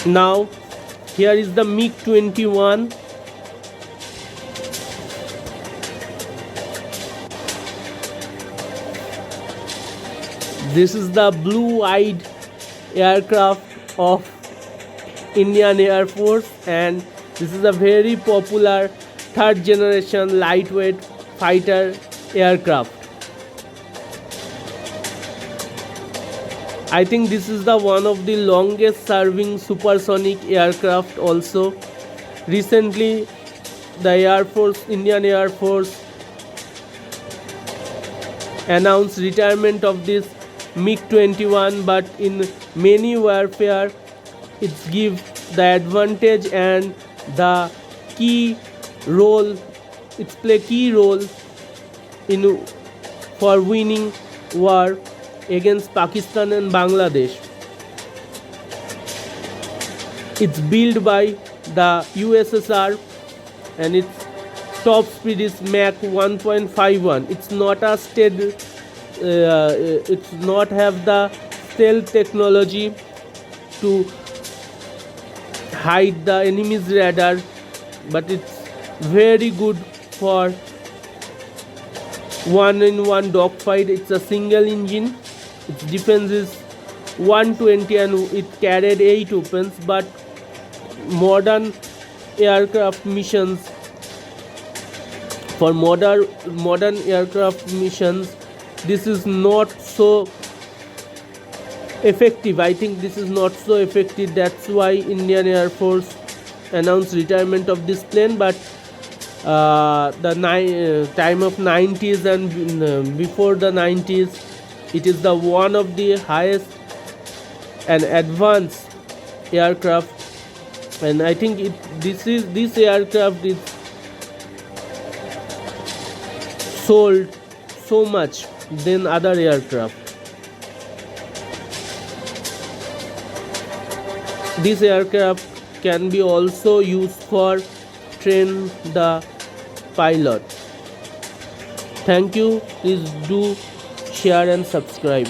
Now here is the Mig-21. This is the blue-eyed aircraft of Indian Air Force, and this is a very popular third generation lightweight fighter aircraft. I think this is the one of the longest serving supersonic aircraft also. Recently the Indian Air Force announced retirement of this Mig-21, but in many warfare it gives the advantage and the key role, it's play key role in for winning war against Pakistan and Bangladesh. It's built by the USSR and its top speed is Mach 1.51. It's not a it's not have the stealth technology to hide the enemy's radar, but it's very good for one-in-one dogfight. It's a single engine. Its defense is 120 and it carried 8 weapons, but modern aircraft missions, for modern aircraft missions, this is not so effective. I think this is not so effective. That's why Indian Air Force announced retirement of this plane. But the time of 90s and before the 90s, it is the one of the highest and advanced aircraft, and I think this aircraft is sold so much than other aircraft. This aircraft can be also used for train the pilot. Thank you. Please do share and subscribe.